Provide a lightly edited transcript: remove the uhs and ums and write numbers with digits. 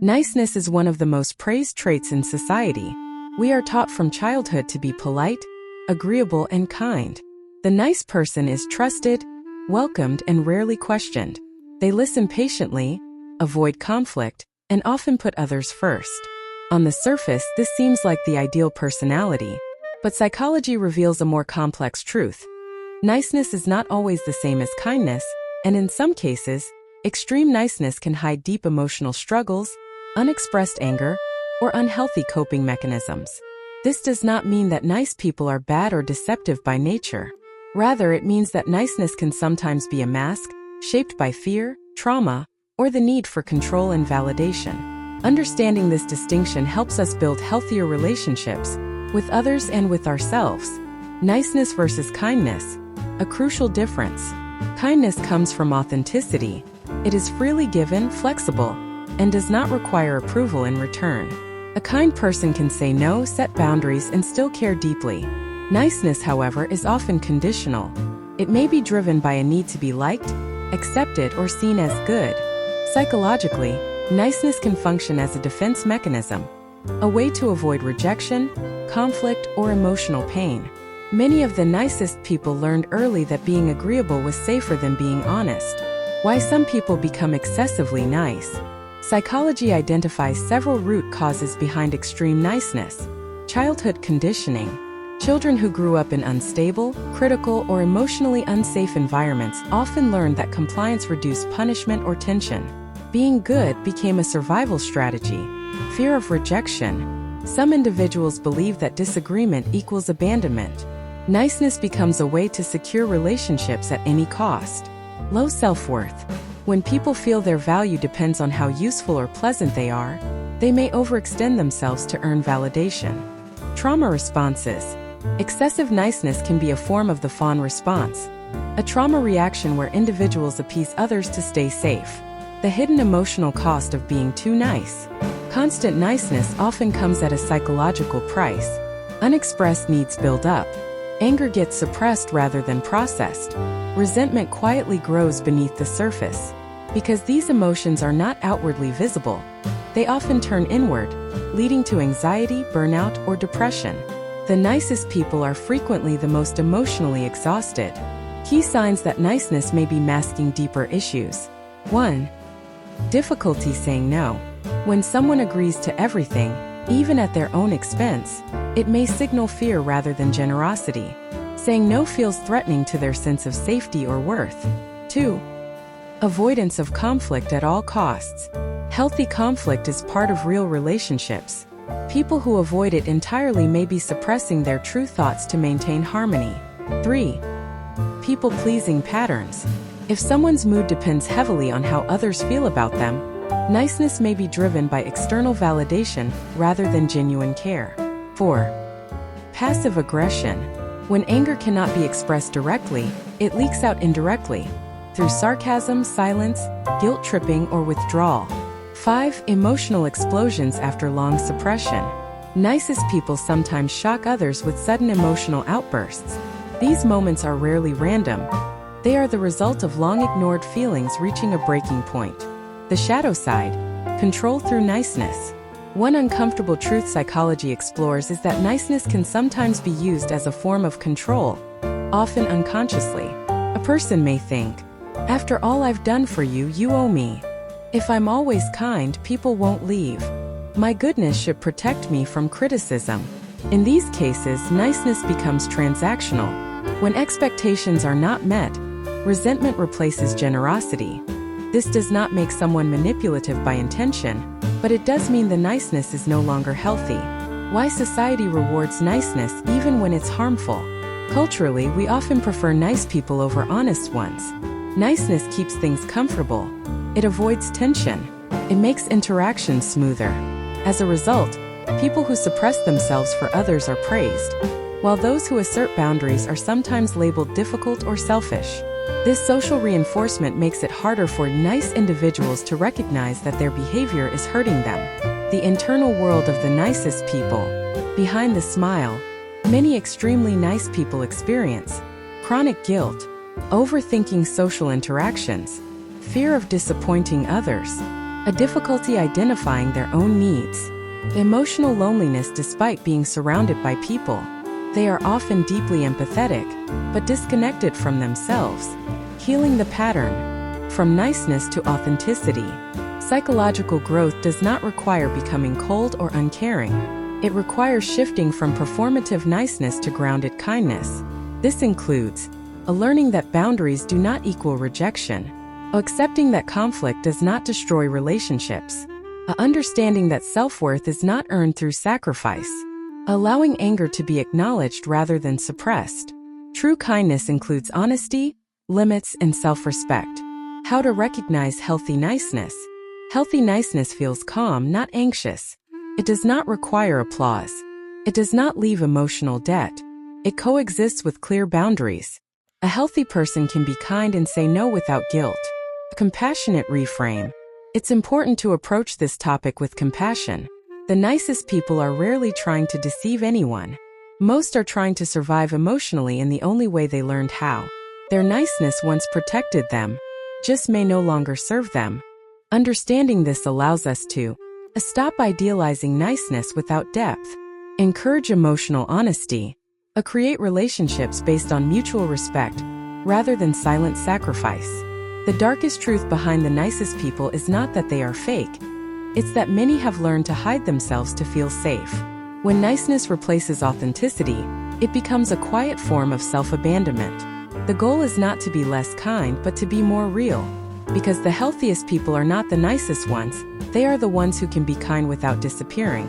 Niceness is one of the most praised traits in society. We are taught from childhood to be polite, agreeable, and kind. The nice person is trusted, welcomed, and rarely questioned. They listen patiently, avoid conflict, and often put others first. On the surface, this seems like the ideal personality, but psychology reveals a more complex truth. Niceness is not always the same as kindness, and in some cases, extreme niceness can hide deep emotional struggles, unexpressed anger, or unhealthy coping mechanisms. This does not mean that nice people are bad or deceptive by nature. Rather, it means that niceness can sometimes be a mask, shaped by fear, trauma, or the need for control and validation. Understanding this distinction helps us build healthier relationships with others and with ourselves. Niceness versus kindness. A crucial difference. Kindness comes from authenticity. It is freely given, flexible, and does not require approval in return. A kind person can say no, set boundaries, and still care deeply. Niceness, however, is often conditional. It may be driven by a need to be liked, accepted, or seen as good. Psychologically, niceness can function as a defense mechanism, a way to avoid rejection, conflict, or emotional pain. Many of the nicest people learned early that being agreeable was safer than being honest. Why some people become excessively nice. Psychology identifies several root causes behind extreme niceness. Childhood conditioning. Children who grew up in unstable, critical, or emotionally unsafe environments often learned that compliance reduced punishment or tension. Being good became a survival strategy. Fear of rejection. Some individuals believe that disagreement equals abandonment. Niceness becomes a way to secure relationships at any cost. Low self-worth. When people feel their value depends on how useful or pleasant they are, they may overextend themselves to earn validation. Trauma responses. Excessive niceness can be a form of the fawn response, a trauma reaction where individuals appease others to stay safe. The hidden emotional cost of being too nice. Constant niceness often comes at a psychological price. Unexpressed needs build up. Anger gets suppressed rather than processed. Resentment quietly grows beneath the surface. Because these emotions are not outwardly visible, they often turn inward, leading to anxiety, burnout, or depression. The nicest people are frequently the most emotionally exhausted. Key signs that niceness may be masking deeper issues. 1. Difficulty saying no. When someone agrees to everything, even at their own expense, it may signal fear rather than generosity. Saying no feels threatening to their sense of safety or worth. 2. Avoidance of conflict at all costs. Healthy conflict is part of real relationships. People who avoid it entirely may be suppressing their true thoughts to maintain harmony. 3. People-pleasing patterns. If someone's mood depends heavily on how others feel about them, niceness may be driven by external validation rather than genuine care. 4. Passive aggression. When anger cannot be expressed directly, it leaks out indirectly, through sarcasm, silence, guilt-tripping, or withdrawal. 5. Emotional explosions after long suppression. Nicest people sometimes shock others with sudden emotional outbursts. These moments are rarely random. They are the result of long-ignored feelings reaching a breaking point. The shadow side. Control through niceness. One uncomfortable truth psychology explores is that niceness can sometimes be used as a form of control, often unconsciously. A person may think, "After all I've done for you, you owe me. If I'm always kind, people won't leave. My goodness should protect me from criticism." In these cases, niceness becomes transactional. When expectations are not met, resentment replaces generosity. This does not make someone manipulative by intention, but it does mean the niceness is no longer healthy. Why society rewards niceness even when it's harmful. Culturally, we often prefer nice people over honest ones. Niceness keeps things comfortable. It avoids tension. It makes interactions smoother. As a result, people who suppress themselves for others are praised, while those who assert boundaries are sometimes labeled difficult or selfish. This social reinforcement makes it harder for nice individuals to recognize that their behavior is hurting them. The internal world of the nicest people. Behind the smile, many extremely nice people experience chronic guilt, overthinking social interactions, fear of disappointing others, a difficulty identifying their own needs, emotional loneliness despite being surrounded by people. They are often deeply empathetic, but disconnected from themselves. Healing the pattern. From niceness to authenticity. Psychological growth does not require becoming cold or uncaring. It requires shifting from performative niceness to grounded kindness. This includes a learning that boundaries do not equal rejection, accepting that conflict does not destroy relationships, a understanding that self-worth is not earned through sacrifice, allowing anger to be acknowledged rather than suppressed. True kindness includes honesty, limits, and self-respect. How to recognize healthy niceness. Healthy niceness feels calm, not anxious. It does not require applause. It does not leave emotional debt. It coexists with clear boundaries. A healthy person can be kind and say no without guilt. A compassionate reframe. It's important to approach this topic with compassion. The nicest people are rarely trying to deceive anyone. Most are trying to survive emotionally in the only way they learned how. Their niceness once protected them, just may no longer serve them. Understanding this allows us to stop idealizing niceness without depth, encourage emotional honesty, create relationships based on mutual respect rather than silent sacrifice. The darkest truth behind the nicest people is not that they are fake. It's that many have learned to hide themselves to feel safe. When niceness replaces authenticity, it becomes a quiet form of self-abandonment. The goal is not to be less kind but to be more real. Because the healthiest people are not the nicest ones, they are the ones who can be kind without disappearing.